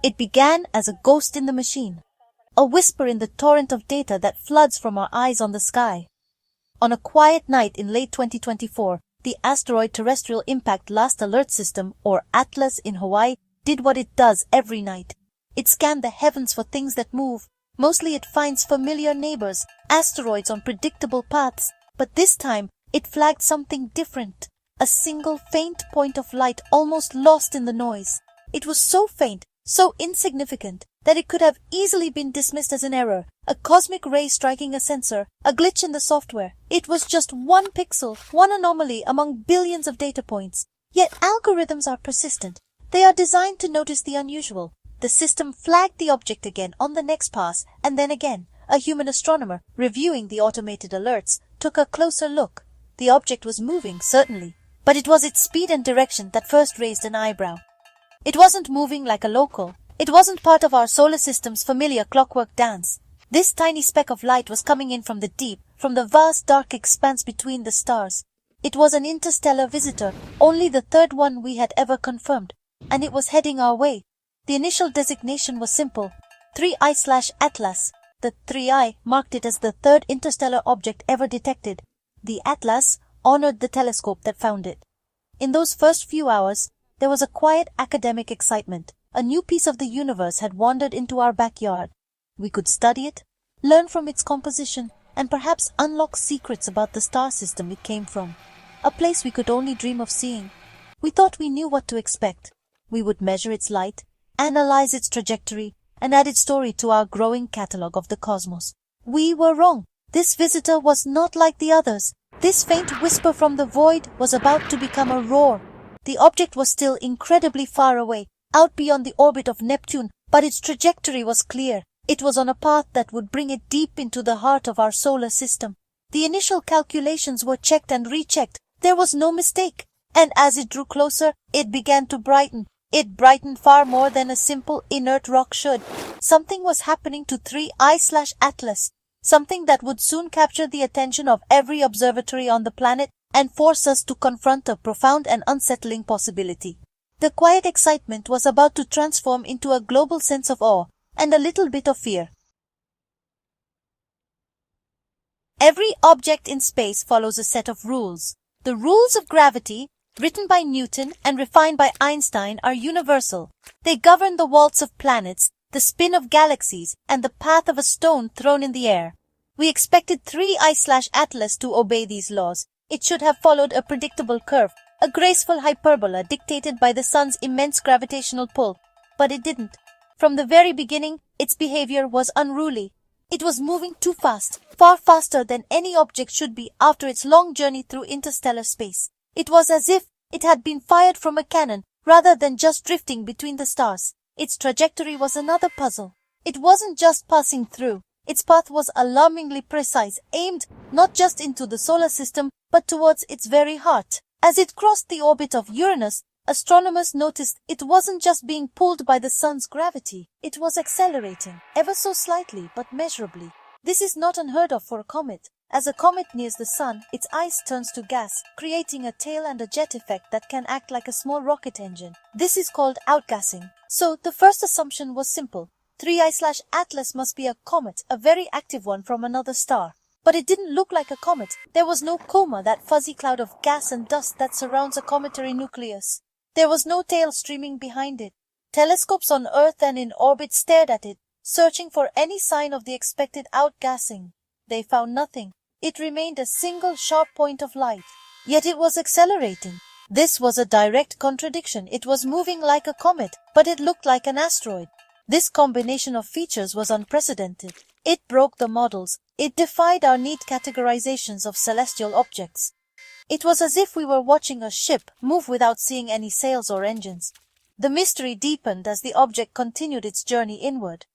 It began as a ghost in the machine, a whisper in the torrent of data that floods from our eyes on the sky. On a quiet night in late 2024, the Asteroid Terrestrial Impact Last Alert System, or ATLAS in Hawaii, did what it does every night. It scanned the heavens for things that move. Mostly it finds familiar neighbors, asteroids on predictable paths, but this time it flagged something different. A single faint point of light almost lost in the noise. It was so faint, so insignificant, that it could have easily been dismissed as an error, a cosmic ray striking a sensor, a glitch in the software. It was just one pixel, one anomaly among billions of data points. Yet algorithms are persistent. They are designed to notice the unusual. The system flagged the object again on the next pass, and then again. A human astronomer, reviewing the automated alerts, took a closer look. The object was moving, certainly, but it was its speed and direction that first raised an eyebrow. It wasn't moving like a local. It wasn't part of our solar system's familiar clockwork dance. This tiny speck of light was coming in from the deep, from the vast dark expanse between the stars. It was an interstellar visitor, only the third one we had ever confirmed, and it was heading our way. The initial designation was simple, 3I/Atlas. The 3I marked it as the third interstellar object ever detected. The Atlas honored the telescope that found it. In those first few hours, there was a quiet academic excitement. A new piece of the universe had wandered into our backyard. We could study it, learn from its composition, and perhaps unlock secrets about the star system it came from. A place we could only dream of seeing. We thought we knew what to expect. We would measure its light, analyze its trajectory, and add its story to our growing catalogue of the cosmos. We were wrong. This visitor was not like the others. This faint whisper from the void was about to become a roar. The object was still incredibly far away, out beyond the orbit of Neptune, but its trajectory was clear. It was on a path that would bring it deep into the heart of our solar system. The initial calculations were checked and rechecked. There was no mistake. And as it drew closer, it began to brighten. It brightened far more than a simple inert rock should. Something was happening to 3I/Atlas. Something that would soon capture the attention of every observatory on the planet and force us to confront a profound and unsettling possibility. The quiet excitement was about to transform into a global sense of awe and a little bit of fear. Every object in space follows a set of rules. The rules of gravity, written by Newton and refined by Einstein, are universal. They govern the waltz of planets, the spin of galaxies, and the path of a stone thrown in the air. We expected 3I/Atlas to obey these laws. It should have followed a predictable curve, a graceful hyperbola dictated by the sun's immense gravitational pull. But it didn't. From the very beginning, its behavior was unruly. It was moving too fast, far faster than any object should be after its long journey through interstellar space. It was as if it had been fired from a cannon rather than just drifting between the stars. Its trajectory was another puzzle. It wasn't just passing through. Its path was alarmingly precise, aimed not just into the solar system, but towards its very heart. As it crossed the orbit of Uranus, astronomers noticed it wasn't just being pulled by the sun's gravity. It was accelerating, ever so slightly but measurably. This is not unheard of for a comet. As a comet nears the sun, its ice turns to gas, creating a tail and a jet effect that can act like a small rocket engine. This is called outgassing. So the first assumption was simple. 3I/Atlas must be a comet, a very active one from another star. But it didn't look like a comet. There was no coma, that fuzzy cloud of gas and dust that surrounds a cometary nucleus. There was no tail streaming behind it. Telescopes on Earth and in orbit stared at it, searching for any sign of the expected outgassing. They found nothing. It remained a single sharp point of light. Yet it was accelerating. This was a direct contradiction. It was moving like a comet, but it looked like an asteroid. This combination of features was unprecedented. It broke the models. It defied our neat categorizations of celestial objects. It was as if we were watching a ship move without seeing any sails or engines. The mystery deepened as the object continued its journey inward.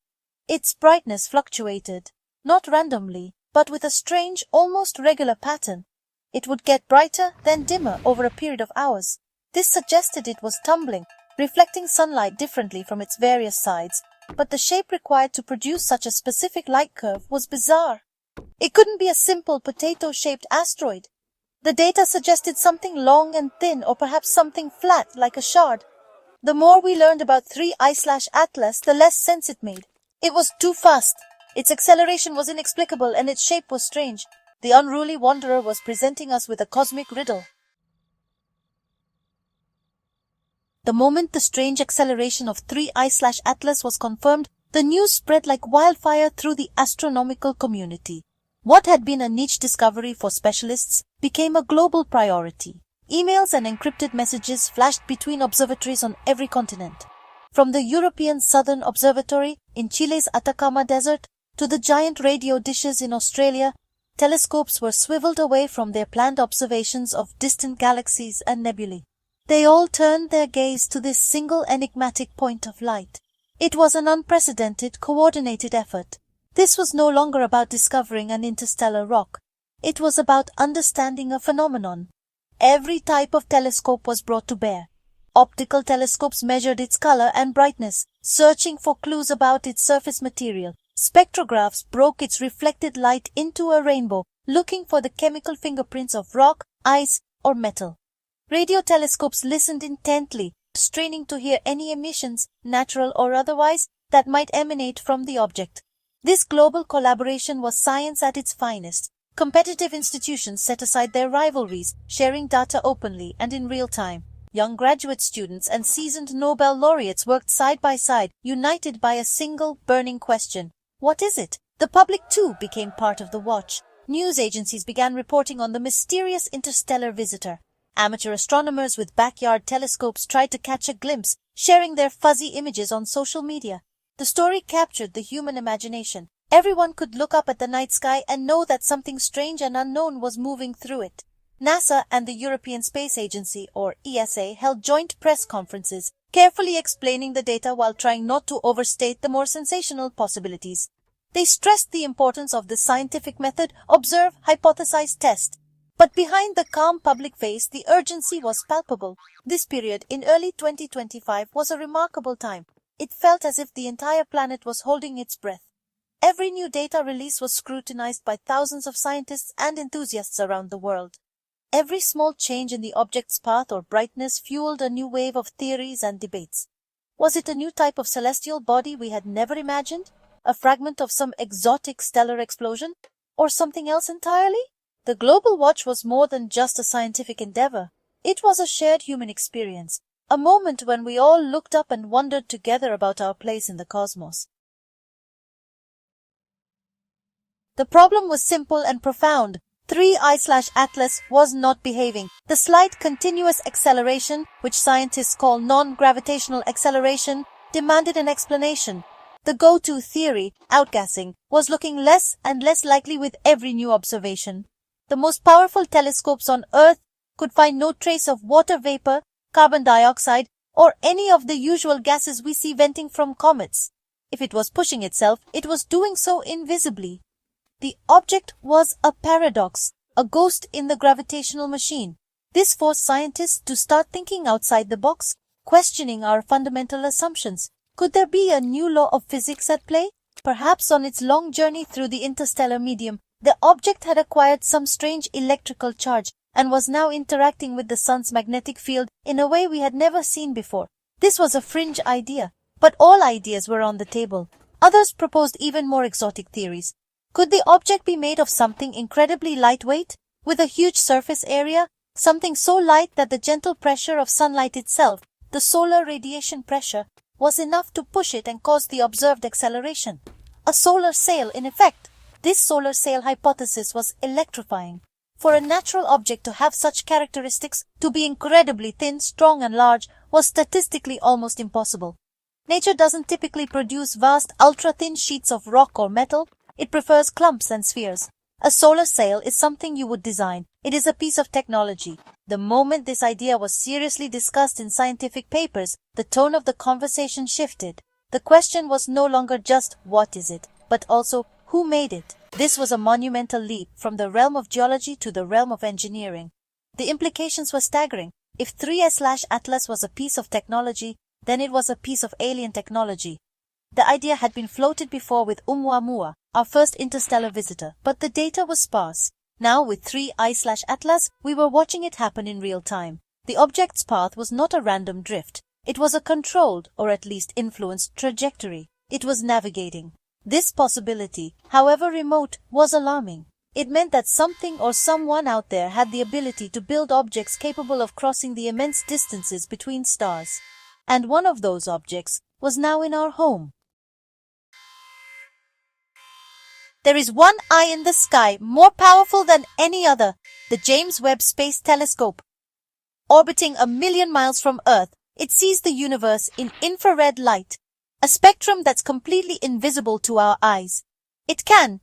Its brightness fluctuated, not randomly, but with a strange, almost regular pattern. It would get brighter, then dimmer over a period of hours. This suggested it was tumbling, reflecting sunlight differently from its various sides, but the shape required to produce such a specific light curve was bizarre. It couldn't be a simple potato-shaped asteroid. The data suggested something long and thin, or perhaps something flat like a shard. The more we learned about 3I/Atlas, the less sense it made. It was too fast. Its acceleration was inexplicable and its shape was strange. The Unruly Wanderer was presenting us with a cosmic riddle. The moment the strange acceleration of 3I/Atlas was confirmed, the news spread like wildfire through the astronomical community. What had been a niche discovery for specialists became a global priority. Emails and encrypted messages flashed between observatories on every continent. From the European Southern Observatory in Chile's Atacama Desert to the giant radio dishes in Australia, telescopes were swiveled away from their planned observations of distant galaxies and nebulae. They all turned their gaze to this single enigmatic point of light. It was an unprecedented, coordinated effort. This was no longer about discovering an interstellar rock. It was about understanding a phenomenon. Every type of telescope was brought to bear. Optical telescopes measured its color and brightness, searching for clues about its surface material. Spectrographs broke its reflected light into a rainbow, looking for the chemical fingerprints of rock, ice, or metal. Radio telescopes listened intently, straining to hear any emissions, natural or otherwise, that might emanate from the object. This global collaboration was science at its finest. Competitive institutions set aside their rivalries, sharing data openly and in real time. Young graduate students and seasoned Nobel laureates worked side by side, united by a single burning question. What is it? The public too became part of the watch. News agencies began reporting on the mysterious interstellar visitor. Amateur astronomers with backyard telescopes tried to catch a glimpse, sharing their fuzzy images on social media. The story captured the human imagination. Everyone could look up at the night sky and know that something strange and unknown was moving through it. NASA and the European Space Agency, or ESA, held joint press conferences, carefully explaining the data while trying not to overstate the more sensational possibilities. They stressed the importance of the scientific method, observe, hypothesize, test. But behind the calm public face, the urgency was palpable. This period in early 2025 was a remarkable time. It felt as if the entire planet was holding its breath. Every new data release was scrutinized by thousands of scientists and enthusiasts around the world. Every small change in the object's path or brightness fueled a new wave of theories and debates. Was it a new type of celestial body we had never imagined? A fragment of some exotic stellar explosion? Or something else entirely? The Global Watch was more than just a scientific endeavor. It was a shared human experience, a moment when we all looked up and wondered together about our place in the cosmos. The problem was simple and profound. 3I/Atlas was not behaving. The slight continuous acceleration, which scientists call non-gravitational acceleration, demanded an explanation. The go-to theory, outgassing, was looking less and less likely with every new observation. The most powerful telescopes on Earth could find no trace of water vapor, carbon dioxide, or any of the usual gases we see venting from comets. If it was pushing itself, it was doing so invisibly. The object was a paradox, a ghost in the gravitational machine. This forced scientists to start thinking outside the box, questioning our fundamental assumptions. Could there be a new law of physics at play? Perhaps on its long journey through the interstellar medium, the object had acquired some strange electrical charge and was now interacting with the sun's magnetic field in a way we had never seen before. This was a fringe idea, but all ideas were on the table. Others proposed even more exotic theories. Could the object be made of something incredibly lightweight, with a huge surface area, something so light that the gentle pressure of sunlight itself, the solar radiation pressure, was enough to push it and cause the observed acceleration? A solar sail, in effect. This solar sail hypothesis was electrifying. For a natural object to have such characteristics, to be incredibly thin, strong and large, was statistically almost impossible. Nature doesn't typically produce vast, ultra-thin sheets of rock or metal. It prefers clumps and spheres. A solar sail is something you would design. It is a piece of technology. The moment this idea was seriously discussed in scientific papers, the tone of the conversation shifted. The question was no longer just what is it, but also who made it. This was a monumental leap from the realm of geology to the realm of engineering. The implications were staggering. If 3I/Atlas was a piece of technology, then it was a piece of alien technology. The idea had been floated before with Oumuamua, our first interstellar visitor, but the data was sparse. Now, with 3I/Atlas, we were watching it happen in real time. The object's path was not a random drift. It was a controlled, or at least influenced, trajectory it was navigating. This possibility, however remote, was alarming. It meant that something or someone out there had the ability to build objects capable of crossing the immense distances between stars. And one of those objects was now in our home. There is one eye in the sky more powerful than any other, the James Webb Space Telescope. Orbiting 1,000,000 miles from Earth, it sees the universe in infrared light, a spectrum that's completely invisible to our eyes. It can,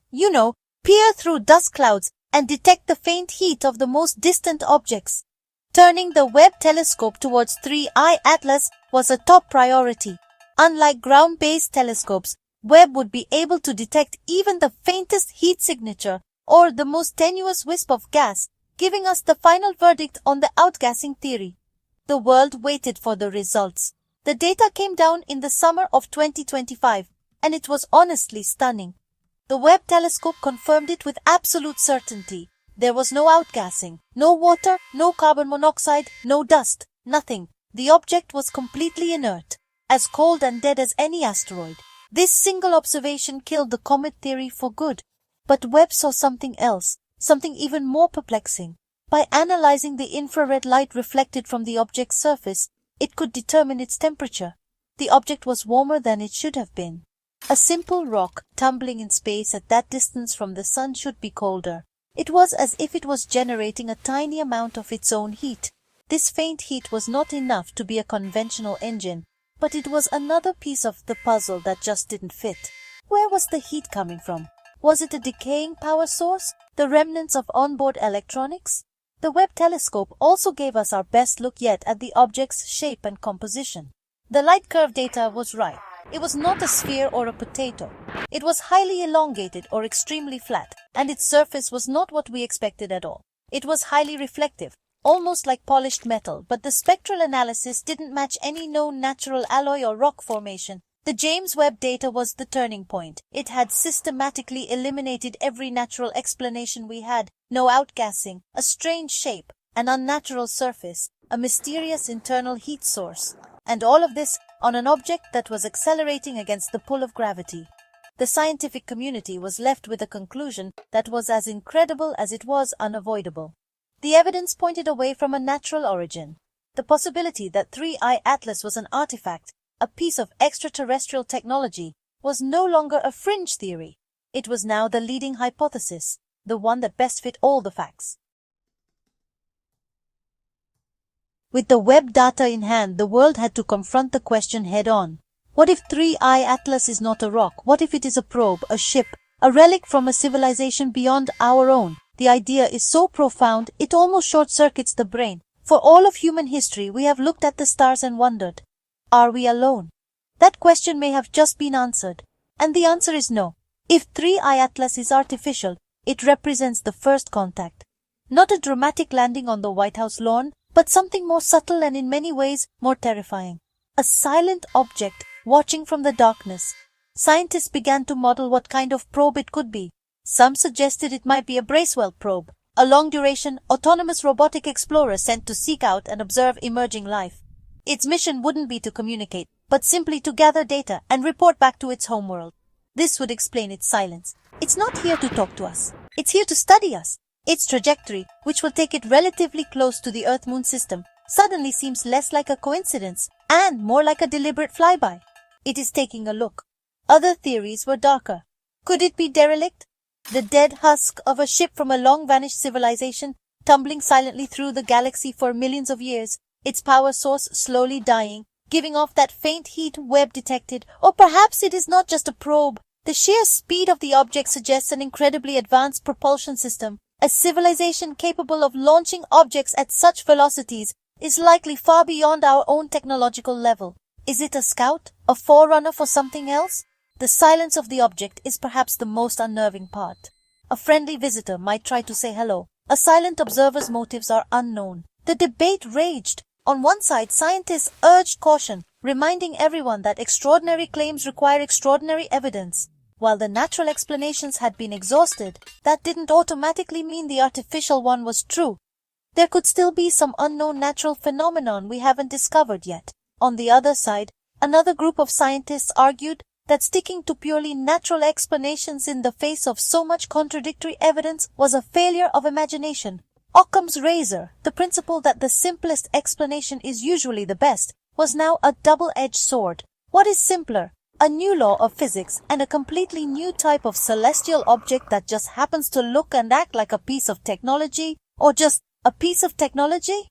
peer through dust clouds and detect the faint heat of the most distant objects. Turning the Webb telescope towards 3I Atlas was a top priority. Unlike ground-based telescopes, Webb would be able to detect even the faintest heat signature or the most tenuous wisp of gas, giving us the final verdict on the outgassing theory. The world waited for the results. The data came down in the summer of 2025, and it was honestly stunning. The Webb telescope confirmed it with absolute certainty. There was no outgassing, no water, no carbon monoxide, no dust, nothing. The object was completely inert, as cold and dead as any asteroid. This single observation killed the comet theory for good. But Webb saw something else, something even more perplexing. By analyzing the infrared light reflected from the object's surface, it could determine its temperature. The object was warmer than it should have been. A simple rock tumbling in space at that distance from the sun should be colder. It was as if it was generating a tiny amount of its own heat. This faint heat was not enough to be a conventional engine, but it was another piece of the puzzle that just didn't fit. Where was the heat coming from? Was it a decaying power source? The remnants of onboard electronics? The Webb telescope also gave us our best look yet at the object's shape and composition. The light curve data was right. It was not a sphere or a potato. It was highly elongated or extremely flat, and its surface was not what we expected at all. It was highly reflective, almost like polished metal, but the spectral analysis didn't match any known natural alloy or rock formation. The James Webb data was the turning point. It had systematically eliminated every natural explanation we had. No outgassing, a strange shape, an unnatural surface, a mysterious internal heat source. And all of this on an object that was accelerating against the pull of gravity. The scientific community was left with a conclusion that was as incredible as it was unavoidable. The evidence pointed away from a natural origin. The possibility that 3I Atlas was an artifact, a piece of extraterrestrial technology, was no longer a fringe theory. It was now the leading hypothesis, the one that best fit all the facts. With the Webb data in hand, the world had to confront the question head-on. What if 3I Atlas is not a rock? What if it is a probe, a ship, a relic from a civilization beyond our own? The idea is so profound, it almost short-circuits the brain. For all of human history, we have looked at the stars and wondered, are we alone? That question may have just been answered. And the answer is no. If 3I Atlas is artificial, it represents the first contact. Not a dramatic landing on the White House lawn, but something more subtle and in many ways more terrifying. A silent object watching from the darkness. Scientists began to model what kind of probe it could be. Some suggested it might be a Bracewell probe, a long-duration, autonomous robotic explorer sent to seek out and observe emerging life. Its mission wouldn't be to communicate, but simply to gather data and report back to its homeworld. This would explain its silence. It's not here to talk to us. It's here to study us. Its trajectory, which will take it relatively close to the Earth-Moon system, suddenly seems less like a coincidence and more like a deliberate flyby. It is taking a look. Other theories were darker. Could it be derelict? The dead husk of a ship from a long-vanished civilization, tumbling silently through the galaxy for millions of years, its power source slowly dying, giving off that faint heat Webb detected. Or perhaps it is not just a probe. The sheer speed of the object suggests an incredibly advanced propulsion system. A civilization capable of launching objects at such velocities is likely far beyond our own technological level. Is it a scout? A forerunner for something else? The silence of the object is perhaps the most unnerving part. A friendly visitor might try to say hello. A silent observer's motives are unknown. The debate raged. On one side, scientists urged caution, reminding everyone that extraordinary claims require extraordinary evidence. While the natural explanations had been exhausted, that didn't automatically mean the artificial one was true. There could still be some unknown natural phenomenon we haven't discovered yet. On the other side, another group of scientists argued that sticking to purely natural explanations in the face of so much contradictory evidence was a failure of imagination. Occam's razor, the principle that the simplest explanation is usually the best, was now a double-edged sword. What is simpler? A new law of physics and a completely new type of celestial object that just happens to look and act like a piece of technology, or just a piece of technology?